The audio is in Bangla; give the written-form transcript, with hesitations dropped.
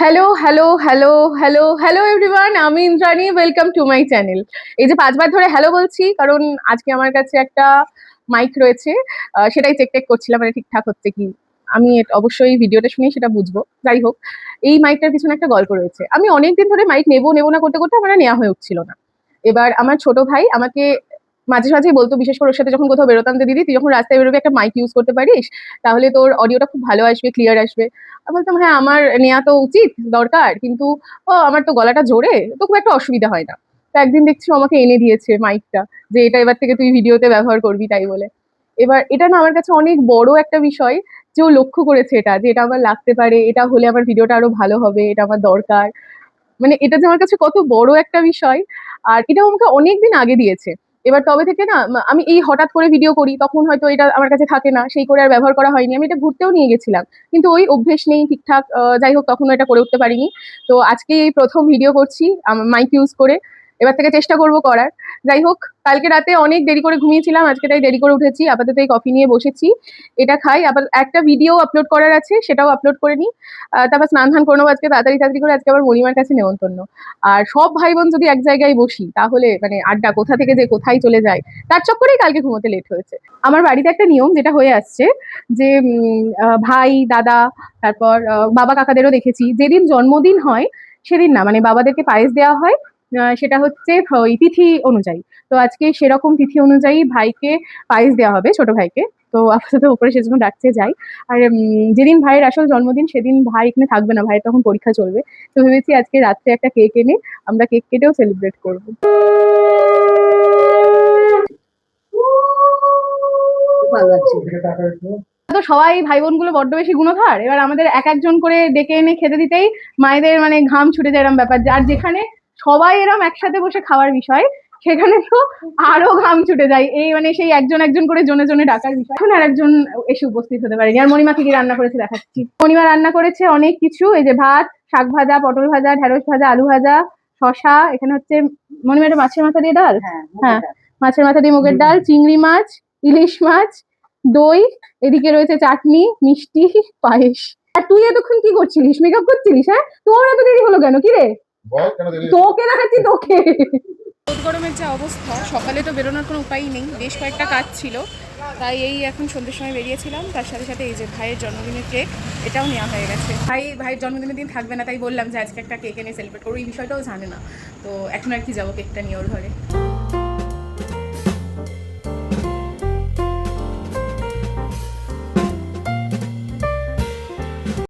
Hello, hello, hello, hello, hello everyone, আমি Indrani. Welcome to my channel. এই যে ৫ বার ধরে হ্যালো বলছি, কারণ আজকে আমার কাছে একটা মাইক রয়েছে। সেটাই চেক করছিলাম মানে ঠিকঠাক হচ্ছে কি। আমি অবশ্যই ভিডিওটা শুনেই সেটা বুঝবো। যাই হোক, এই মাইকটার পিছনে একটা গল্প রয়েছে। আমি অনেকদিন ধরে মাইক নেবো, নেবো না করতে, করতে আমার আর নেওয়া হয়ে উঠছিল না। এবার আমার ছোট ভাই আমাকে মাঝে, মাঝেই বলতো, বিশেষ করে ওর সাথে যখন কোথাও বেরোতাম, যে, "দিদি তুই যখন রাস্তায় বেরোবি একটা মাইক ইউজ করতে পারিস। তাহলে তোর অডিওটা খুব ভালো আসবে, ক্লিয়ার আসবে।" আমি বলতাম, "হ্যাঁ, আমার নেয়া তো উচিত, দরকার। কিন্তু আমার তো গলাটা জোরে, তো খুব একটা অসুবিধা হয় না।" তো একদিন দেখছি ও আমাকে এনে দিয়েছে মাইকটা, যে, "এটা এবার থেকে তুই ভিডিওতে ব্যবহার করবি", তাই বলে। এবার এটা না আমার কাছে অনেক বড় একটা বিষয়, যে ও লক্ষ্য করেছে এটা, যে এটা আমার লাগতে পারে, এটা হলে আমার ভিডিওটা আরো ভালো হবে, এটা আমার দরকার। মানে এটা যে আমার কাছে কত বড় একটা বিষয়। আর এটাও আমাকে অনেকদিন আগে দিয়েছে। এবার তবে থেকে না আমি এই হঠাৎ করে ভিডিও করি, তখন হয়তো এটা আমার কাছে থাকে না, সেই করে আর ব্যবহার করা হয়নি। আমি এটা ঘুরতেও নিয়ে গেছিলাম, কিন্তু ওই অভ্যেস নেই ঠিকঠাক। যাই হোক, তখনও এটা করে উঠতে পারিনি। তো আজকে এই প্রথম ভিডিও করছি মাইক ইউজ করে। এবার থেকে চেষ্টা করব করার। যাই হোক, কালকে রাতে অনেক দেরি করে ঘুমিয়েছিলাম, আজকে তাই দেরি করে উঠেছি। আপাতত এই কফি নিয়ে বসেছি, এটা খাই। আবার একটা ভিডিও আপলোড করার আছে, সেটাও আপলোড করে নিই। তারপর স্নান ধান করে নেবো আজকে তাড়াতাড়ি তাড়াতাড়ি করে। আজকে আবার মণিমার কাছে নেমন্তন্ন। আর সব ভাই বোন যদি এক জায়গায় বসি, তাহলে মানে আড্ডা কোথা থেকে যে কোথায় চলে যায়, তার চক্করেই কালকে ঘুমোতে লেট হয়েছে। আমার বাড়িতে একটা নিয়ম যেটা হয়ে আসছে, যে ভাই দাদা, তারপর বাবা কাকাদেরও দেখেছি, যেদিন জন্মদিন হয় সেদিন না মানে বাবাদেরকে পায়েস দেওয়া হয়। সেটা হচ্ছে ওই তিথি অনুযায়ী। তো আজকে সেরকম তিথি অনুযায়ী ভাইকে পায়েস দেওয়া হবে, ছোট ভাইকে। তো আপাতত উপরে সেজন্য ডাকতে যাই। আর যেদিন ভাইয়ের আসল জন্মদিন সেদিন ভাই এখানে থাকবে না, ভাইয়ের তখন পরীক্ষা চলবে। তো ভেবেছি আজকে রাত্রে একটা কেক এনে আমরা কেক কেটেও সেলিব্রেট করবো। ভালো লাগছে। তো সবাই ভাই বোন গুলো বড্ড বেশি গুণধর, এবার আমাদের এক একজন করে ডেকে এনে খেতে দিতেই মায়েদের মানে ঘাম ছুটে যায়, এরম ব্যাপার। আর যেখানে সবাই এরম একসাথে বসে খাওয়ার বিষয়, সেখানে তো আরো ঘাম ছুটে যায়। এই মানে সেই একজন একজন করে জনে জনে ডাকার বিষয়। এখন আর একজন এসে উপস্থিত হতে পারেনি। আর মণিমা কি কি রান্না করেছে দেখাচ্ছি। মণিমা রান্না করেছে অনেক কিছু। এই যে ভাত, শাক ভাজা, পটল ভাজা, ঢেঁড়স ভাজা, আলু ভাজা, শশা। এখানে হচ্ছে মণিমা এটা মাছের মাথা দিয়ে ডাল। হ্যাঁ, মাছের মাথা দিয়ে মুগের ডাল, চিংড়ি মাছ, ইলিশ মাছ, দই। এদিকে রয়েছে চাটনি, মিষ্টি, পায়েস। আর তুই এতক্ষণ কি করছিলিস? মেকআপ করছিলিস? হ্যাঁ, তোর এত দেরি হলো কেন? কি রে? তোকে দেখাচ্ছি, তোকে। রোদ গরমের যা অবস্থা, সকালে তো বেরোনোর কোনো উপায়ই নেই, বেশ কয়েকটা কাজ ছিল। তাই এই এখন সন্ধ্যের সময় বেরিয়েছিলাম। তার সাথে সাথে এই যে ভাইয়ের জন্মদিনের কেক, এটাও নেওয়া হয়ে গেছে। ভাইয়ের জন্মদিনের দিন থাকবে না, তাই বললাম যে আজকে একটা কেক এনে সেলিব্রেট করবো। এই বিষয়টাও জানে না, তো এখন আর কি যাবো কেকটা নিয়ে ওর ঘরে।